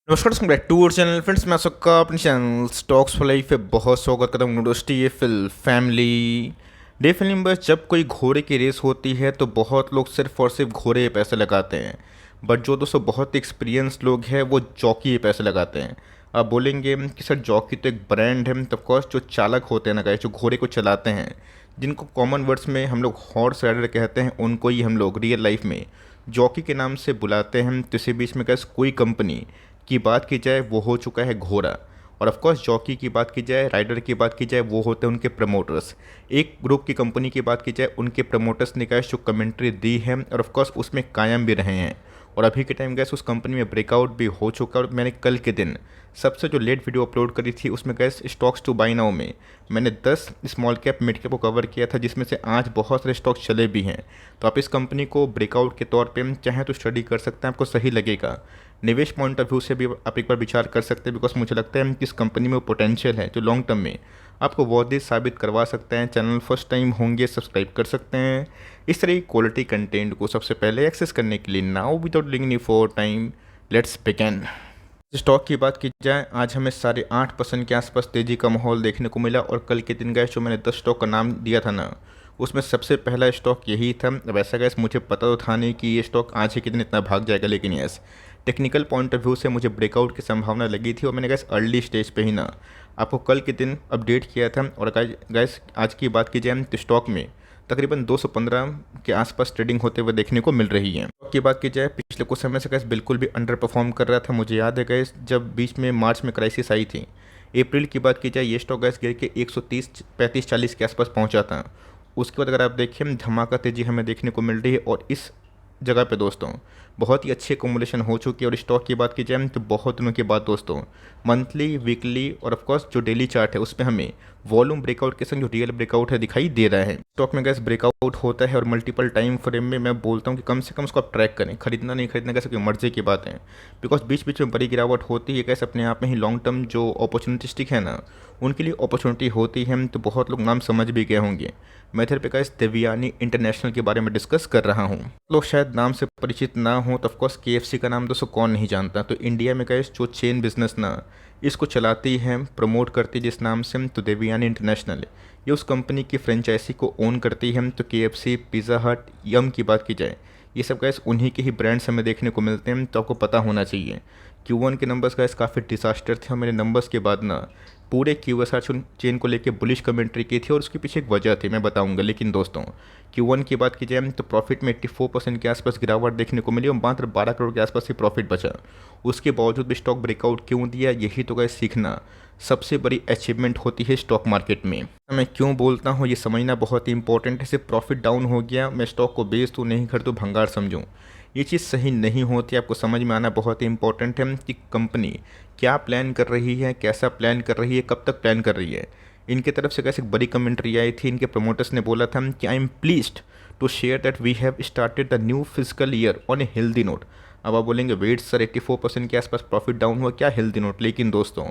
नमस्कार दोस्तों, back to our channel friends. मैं सबका अपने चैनल स्टॉक्स फॉर लाइफ पे बहुत स्वागत करता हूँ। यूनिवर्सिटी ये फैमिली डे फिल्म बस जब कोई घोड़े की रेस होती है तो बहुत लोग सिर्फ और सिर्फ घोड़े पे पैसे लगाते हैं। बट जो दोस्तों बहुत एक्सपीरियंस लोग हैं वो जॉकी पे पैसे लगाते हैं। आप बोलेंगे कि सर जॉकी तो एक ब्रांड है, तो ऑफकोर्स जो चालक होते हैं ना गाइस, जो घोड़े को चलाते हैं, जिनको कॉमन वर्ड्स में हम लोग हॉर्स राइडर कहते हैं, उनको ही हम लोग रियल लाइफ में जॉकी के नाम से बुलाते हैं। तो इसी बीच में गाइस कोई कंपनी की बात की जाए वो हो चुका है घोड़ा, और ऑफ कोर्स जॉकी की बात की जाए, राइडर की बात की जाए, वो होते हैं उनके प्रमोटर्स। एक ग्रुप की कंपनी की बात की जाए, उनके प्रमोटर्स ने गैस जो कमेंट्री दी है और ऑफ कोर्स उसमें कायम भी रहे हैं। और अभी के टाइम गैस उस कंपनी में ब्रेकआउट भी हो चुका है। और मैंने कल के दिन सबसे जो लेट वीडियो अपलोड करी थी उसमें gas stocks two by now में मैंने 10 स्मॉल कैप मिड कैप को कवर किया था, जिसमें से आज बहुत सारे स्टॉक्स चले भी हैं। तो आप इस कंपनी को ब्रेकआउट के तौर पे चाहें तो स्टडी कर सकते हैं, आपको सही लगेगा। निवेश पॉइंट ऑफ व्यू से भी आप एक बार विचार कर सकते हैं, बिकॉज मुझे लगता है कि इस कंपनी में वो पोटेंशियल है जो लॉन्ग टर्म में आपको बहुत ही साबित करवा सकते हैं। चैनल फर्स्ट टाइम होंगे सब्सक्राइब कर सकते हैं इस तरह की क्वालिटी कंटेंट को सबसे पहले एक्सेस करने के लिए। नाउ विदाउट लिंग for time, let's begin. Stock की बात की जाए, आज हमें 8.5% के आसपास तेज़ी का माहौल देखने को मिला। और कल के दिन गए जो मैंने 10 स्टॉक का नाम दिया था ना, उसमें सबसे पहला स्टॉक यही था। वैसा गैस मुझे पता तो था नहीं कि ये स्टॉक आज ही के दिन इतना भाग जाएगा, लेकिन yes technical point of view से मुझे ब्रेकआउट की संभावना लगी थी। और मैंने गैस अर्ली स्टेज पे ही ना आपको कल के दिन अपडेट किया था। और गैस आज की बात की जाए तो स्टॉक में तकरीबन 215 के आसपास ट्रेडिंग होते हुए देखने को मिल रही है। स्टॉक की बात की जाए, पिछले कुछ समय से गैस बिल्कुल भी अंडर परफॉर्म कर रहा था। मुझे याद है गैस जब बीच में मार्च में क्राइसिस आई थी, अप्रैल की बात की जाए, ये स्टॉक गैस गिर के 130 35 40 के आसपास पहुंचा था। उसके बाद अगर आप देखें धमाका तेजी हमें देखने को मिल रही है। और इस जगह पे दोस्तों बहुत ही अच्छी एकोमोडेशन हो चुकी है। और स्टॉक की बात की जाए तो बहुत दिनों के बाद दोस्तों मंथली, वीकली और ऑफ कोर्स जो डेली चार्ट है उसमें हमें वॉल्यूम ब्रेकआउट के संग जो रियल ब्रेकआउट है दिखाई दे रहा है। स्टॉक में गैस ब्रेकआउट होता है और मल्टीपल टाइम फ्रेम में मैं बोलता हूँ कि कम से कम उसको आप ट्रैक करें। खरीदना नहीं खरीदना कैसे कोई मर्जी की बात है, बिकॉज बीच बीच में बड़ी गिरावट होती है। कैसे अपने आप में ही लॉन्ग टर्म जो अपॉर्चुनिटिस्टिक है ना, उनके लिए अपॉर्चुनिटी होती है। तो बहुत लोग नाम समझ भी गए होंगे। मैं इधर पे गाइस देवयानी इंटरनेशनल के बारे में डिस्कस कर रहा हूँ। लोग शायद नाम से परिचित ना हो तो ऑफकोर्स KFC का नाम दोस्तों कौन नहीं जानता। तो इंडिया में गाइस जो चेन बिजनेस ना इसको चलाती है, प्रमोट करती है जिस नाम से, तो देवयानी इंटरनेशनल ये उस कंपनी की फ्रेंचाइजी को ओन करती है। तो KFC, पिज़्ज़ा हट, यम की बात की जाए, ये सब गाइस उन्हीं के ही ब्रांड्स हमें देखने को मिलते हैं। तो आपको पता होना चाहिए Q1 के नंबर्स गाइस काफ़ी डिजास्टर थे। और मेरे नंबर्स के बाद ना पूरे QSR चेन को लेके बुलिश कमेंट्री की थी, और उसके पीछे एक वजह थी, मैं बताऊंगा। लेकिन दोस्तों Q1 की बात की जाए तो प्रॉफिट में 84% के आसपास गिरावट देखने को मिली और मात्र 12 करोड़ के आसपास ही प्रॉफिट बचा। उसके बावजूद भी स्टॉक ब्रेकआउट क्यों दिया, यही तो गाइस सीखना सबसे बड़ी अचीवमेंट होती है स्टॉक मार्केट में। मैं क्यों बोलता हूँ ये समझना बहुत ही इंपॉर्टेंट है। सिर्फ प्रॉफिट डाउन हो गया मैं स्टॉक को बेच दूँ, नहीं कर दूँ भंगार समझूँ, ये चीज़ सही नहीं होती। आपको समझ में आना बहुत ही इंपॉर्टेंट है कि कंपनी क्या प्लान कर रही है, कैसा प्लान कर रही है, कब तक प्लान कर रही है। इनके तरफ से कैसे एक बड़ी कमेंट्री आई थी। इनके प्रमोटर्स ने बोला था कि I am pleased to share that we have started the new physical year on a healthy note. अब आप बोलेंगे वेट सर 84% के आसपास प्रॉफिट डाउन हुआ, क्या हेल्दी नोट। लेकिन दोस्तों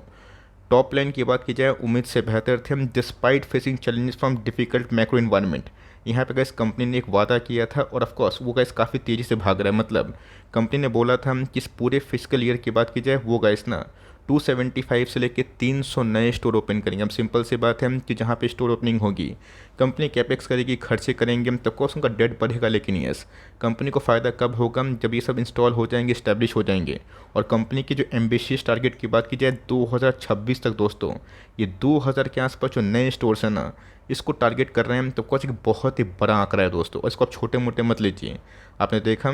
टॉप लाइन की बात की जाए उम्मीद से बेहतर थे हम, despite facing challenges from difficult macro environment. यहाँ पे गैस कंपनी ने एक वादा किया था और ऑफ कोर्स वो गैस काफ़ी तेज़ी से भाग रहा है। मतलब कंपनी ने बोला था कि इस पूरे फिजिकल ईयर की बात की जाए वो गैस ना 275 से लेके 300 नए स्टोर ओपन करेंगे। अब सिंपल सी बात है कि जहाँ पे स्टोर ओपनिंग होगी कंपनी कैपेक्स करेगी, खर्चे करेंगे, तब कोर्स उनका डेट बढ़ेगा। लेकिन यस कंपनी को फ़ायदा कब होगा, जब ये सब इंस्टॉल हो जाएंगे, इस्टेब्लिश हो जाएंगे। और कंपनी की जो एम्बिशियस टारगेट की बात की जाए 2026 तक दोस्तों ये 2000 के आसपास जो नए स्टोर्स हैं ना इसको टारगेट कर रहे हैं। तो कुछ एक बहुत ही बड़ा आंकड़ा है दोस्तों, और इसको आप छोटे मोटे मत लीजिए। आपने देखा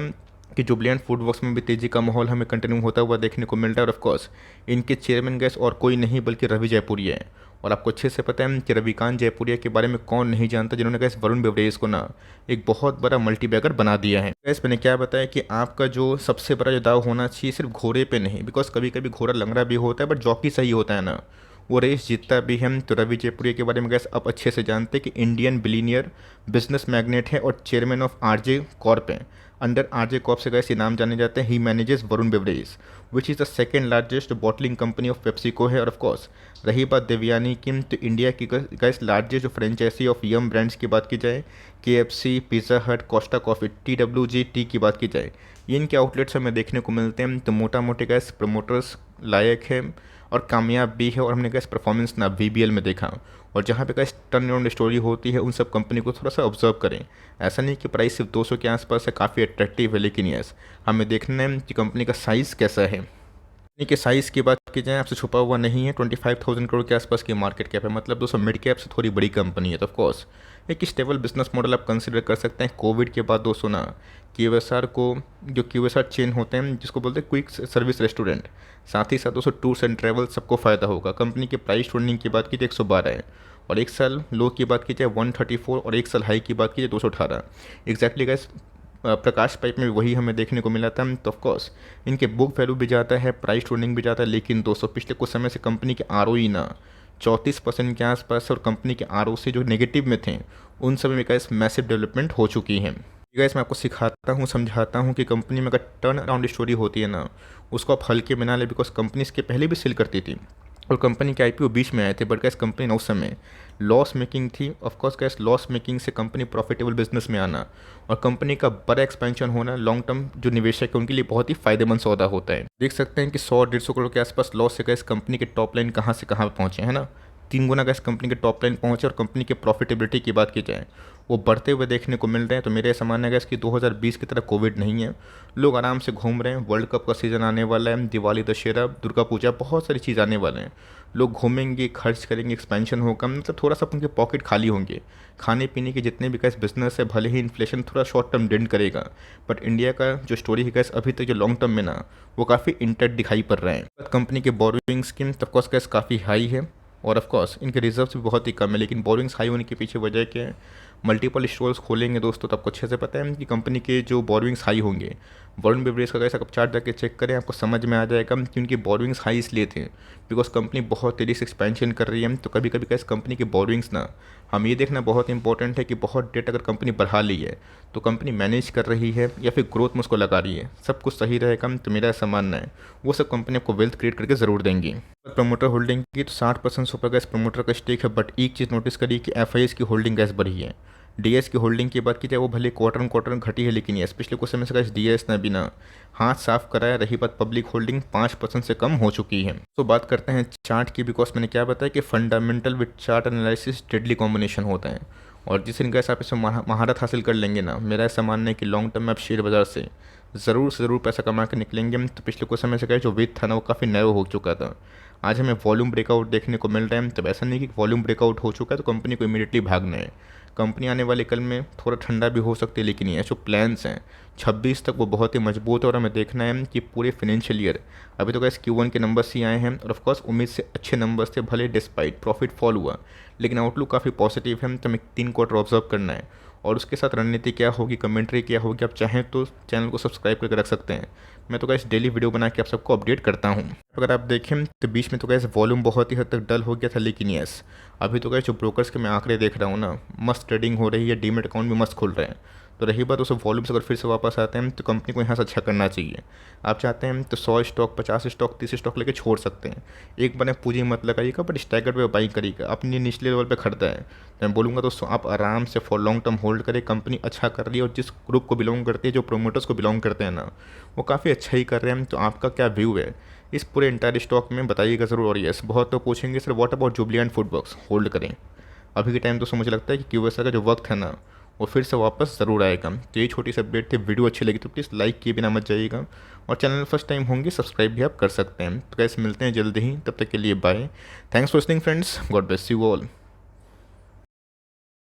कि जुबलियंट फूड वर्क्स में भी तेज़ी का माहौल हमें कंटिन्यू होता हुआ देखने को मिल रहा है। और ऑफ कोर्स इनके चेयरमैन गैस और कोई नहीं बल्कि रवि जयपुरिया है। और आपको अच्छे से पता है कि रविकांत जयपुरिया के बारे में कौन नहीं जानता, जिन्होंने गैस वरुण बेवरेज को ना एक बहुत बड़ा मल्टीबैगर बना दिया है। गैस मैंने क्या बताया कि आपका जो सबसे बड़ा जो दाव होना चाहिए सिर्फ घोड़े पे नहीं, बिकॉज कभी कभी घोड़ा लंगड़ा भी होता है बट जॉकी सही होता है ना, वो रेस जीतता भी है। तो रवि जयपुरिया के बारे में गैस आप अच्छे से जानते हैं कि इंडियन बिलीनियर बिजनेस मैग्नेट है और चेयरमैन ऑफ RJ कॉर्प है। अंडर RJ कॉर्प से गैस ये नाम जाने जाते हैं। He manages Varun beverage which is the second largest bottling company of PepsiCo है। और ऑफ कोर्स रही बात देवयानी की, तो इंडिया की गैस लार्जेस्ट जो फ्रेंचाइजी ऑफ यम ब्रांड्स की बात की जाए, KFC, पिज़्ज़ा हट, कोस्टा कॉफ़ी, TWG टी की बात की जाए, ये इनके आउटलेट्स हमें देखने को मिलते हैं। तो मोटा मोटे गैस प्रमोटर्स लायक है और कामयाब भी है। और हमने कैसे परफॉर्मेंस ना VBL में देखा, और जहाँ पे कैसे टर्न अराउंड स्टोरी होती है उन सब कंपनी को थोड़ा सा ऑब्जर्व करें। ऐसा नहीं कि प्राइस सिर्फ 200 के आसपास है, काफ़ी अट्रैक्टिव है, लेकिन यस हमें देखना है कि कंपनी का साइज़ कैसा है। कंपनी के साइज़ की बात की जाए, आपसे छुपा हुआ नहीं है, 25,000 करोड़ के आसपास की मार्केट कैप है, मतलब दोस्तों मिड कैप से थोड़ी बड़ी कंपनी है। तो ऑफकोर्स एक स्टेबल बिजनेस मॉडल आप कंसिडर कर सकते हैं। कोविड के बाद दोस्तों ना QSR को, जो QSR चेन होते हैं जिसको बोलते हैं क्विक सर्विस रेस्टोरेंट, साथ ही साथ दोस्तों टूर्स एंड ट्रैवल सबको फ़ायदा होगा। कंपनी के प्राइस ट्रेंडिंग की बात की जाए 112 है, और एक साल लो की बात की जाए 134, और एक साल हाई की बात की जाए 218 एग्जैक्टली गाइस। प्रकाश पाइप में वही हमें देखने को मिला था। तो ऑफकोर्स इनके बुक वैल्यू भी जाता है, प्राइस ट्रेंडिंग भी जाता है, लेकिन दोस्तों पिछले कुछ समय से कंपनी के ROE ना 34% के आसपास है, और कंपनी के ROC जो नेगेटिव में थे उन सब में गाइस मैसिव डेवलपमेंट हो चुकी है। गाइस मैं आपको सिखाता हूँ, समझाता हूँ कि कंपनी में अगर टर्न अराउंड स्टोरी होती है ना, उसको आप हल्के में ना ले, बिकॉज कंपनी इसके पहले भी सेल करती थी और कंपनी के IPO बीच में आए थे, बट गैस कंपनी ना उस समय लॉस मेकिंग थी। ऑफकोर्स गैस लॉस मेकिंग से कंपनी प्रॉफिटेबल बिजनेस में आना और कंपनी का बड़ा एक्सपेंशन होना लॉन्ग टर्म जो निवेशक है उनके लिए बहुत ही फायदेमंद सौदा होता है। देख सकते हैं कि 100-150 करोड़ के आसपास लॉस से गैस कंपनी के टॉप लाइन कहाँ से कहाँ पहुँचे, है ना। 3 गुना गैस कंपनी के टॉप लाइन पहुँचे, और कंपनी के प्रॉफिटेबिलिटी की बात की जाए वो बढ़ते हुए देखने को मिल रहे हैं। तो मेरे ऐसा मानना है गैस कि 2020 की तरह कोविड नहीं है, लोग आराम से घूम रहे हैं। वर्ल्ड कप का सीज़न आने वाला है, दिवाली, दशहरा, दुर्गा पूजा, बहुत सारी चीज़ आने वाले हैं। लोग घूमेंगे, खर्च करेंगे, एक्सपेंशन होगा, मतलब थोड़ा सा उनके पॉकेट खाली होंगे। खाने पीने के जितने भी गैस बिजनेस है, भले ही इन्फ्लेशन थोड़ा शॉर्ट टर्म डेंट करेगा, बट इंडिया का जो स्टोरी है गैस अभी तक जो लॉन्ग टर्म में ना वो काफ़ी इंटेक्ट दिखाई पड़ रहा है। कंपनी के बोरोइंग स्कीम ऑफकोर्स गैस काफ़ी हाई है, और ऑफकोर्स इनके रिजर्व्स भी बहुत ही कम है, लेकिन बोरोइंग्स हाई होने के पीछे वजह क्या है। मल्टीपल स्टोर्स खोलेंगे दोस्तों तो आपको अच्छे से पता है कि कंपनी के जो बोरोइंग्स हाई होंगे। वरुण बेवरेज का कैसा आप चार्ट जाके चेक करें, आपको समझ में आ जाएगा कि उनकी बोरोइंग्स हाई इसलिए थे बिकॉज कंपनी बहुत तेज़ी से एक्सपेंशन कर रही है। तो कभी कभी कैसे कंपनी की बोरोइंग्स ना हम ये देखना बहुत इंपॉर्टेंट है कि बहुत डेट अगर कंपनी बढ़ा ली है तो कंपनी मैनेज कर रही है या फिर ग्रोथ में उसको लगा रही है, सब कुछ सही रहेगा। तो मेरा ऐसा मानना है वो सब कंपनी आपको वेल्थ क्रिएट करके ज़रूर देंगी। प्रमोटर होल्डिंग की तो 60% सुपर गैस प्रमोटर का स्टेक है, बट एक चीज़ नोटिस करिए कि FIS की होल्डिंग गैस बढ़ी है। DS की होल्डिंग की बात की जाए वो भले क्वार्टर घटी है, लेकिन ये पिछले कुछ समय से गैस DS ने बिना हाथ साफ कराया। रही बात पब्लिक होल्डिंग 5% से कम हो चुकी है। तो बात करते हैं चार्ट की, बिकॉज मैंने क्या बताया कि fundamental with chart analysis deadly combination होता है, और जिस दिन गैस आप इसमें महारत हासिल कर लेंगे ना, मेरा ऐसा मानना है कि लॉन्ग टर्म में आप शेयर बाजार से ज़रूर पैसा कमा के निकलेंगे। तो पिछले कुछ समय से गए जो विथ था ना वो काफ़ी नैरो हो चुका था। आज हमें वॉल्यूम ब्रेकआउट देखने को मिल रहा है। तब ऐसा नहीं कि वॉल्यूम ब्रेकआउट हो चुका है तो कंपनी को इमीडिएटली भागना है। कंपनी आने वाले कल में थोड़ा ठंडा भी हो सकती है, लेकिन ये जो प्लान्स हैं 26 तक वो बहुत ही मजबूत है। और हमें देखना है कि पूरे फाइनेंशियल ईयर अभी तो गैस Q1 के नंबर्स ही आए हैं, और ऑफकोर्स उम्मीद से अच्छे नंबर्स थे, भले डिस्पाइट प्रॉफिट फॉल हुआ, लेकिन आउटलुक काफ़ी पॉजिटिव है। तो हमें 3 क्वार्टर ऑब्जर्व करना है, और उसके साथ रणनीति क्या होगी, कमेंट्री क्या होगी, आप चाहें तो चैनल को सब्सक्राइब करके रख सकते हैं। मैं तो गैस डेली वीडियो बना के आप सबको अपडेट करता हूँ। अगर आप देखें तो बीच में तो गैस वॉल्यूम बहुत ही हद तक डल हो गया था, लेकिन यस अभी तो गैस जो ब्रोकर्स के मैं आंकड़े देख रहा हूँ ना, मस्त ट्रेडिंग हो रही है, डीमेट अकाउंट भी मस्त खुल रहे हैं। तो रही बात उस वॉल्यूम से अगर फिर से वापस आते हैं तो कंपनी को यहाँ से अच्छा करना चाहिए। आप चाहते हैं तो 100 स्टॉक, 50 स्टॉक, 30 स्टॉक लेके छोड़ सकते हैं। एक बार पूंजी मत लगाइएगा, बट स्टैगर्ड पे बाइंग करिएगा। अपनी निचले लेवल पे खरीदा है तो मैं बोलूँगा दोस्तों आप आराम से फॉर लॉन्ग टर्म होल्ड करें। कंपनी अच्छा कर रही है, और जिस ग्रुप को बिलोंग करती है, जो प्रोमोटर्स को बिलोंग करते हैं ना, वो काफ़ी अच्छा ही कर रहे हैं। तो आपका क्या व्यू है इस पूरे इंटायर स्टॉक में, बताइएगा ज़रूर। और यस बहुत तो पूछेंगे sir what about Jubilant FoodWorks, hold करें अभी के टाइम। दोस्तों मुझे लगता है कि QSR का जो वक्त है ना वो फिर से वापस ज़रूर आएगा। तो ये छोटी सी अपडेट थी, वीडियो अच्छी लगी तो प्लीज़ लाइक किए बिना मत जाइएगा, और चैनल फर्स्ट टाइम होंगे सब्सक्राइब भी आप कर सकते हैं। तो कैसे मिलते हैं जल्दी ही, तब तक के लिए bye. Thanks for listening friends, God bless you all.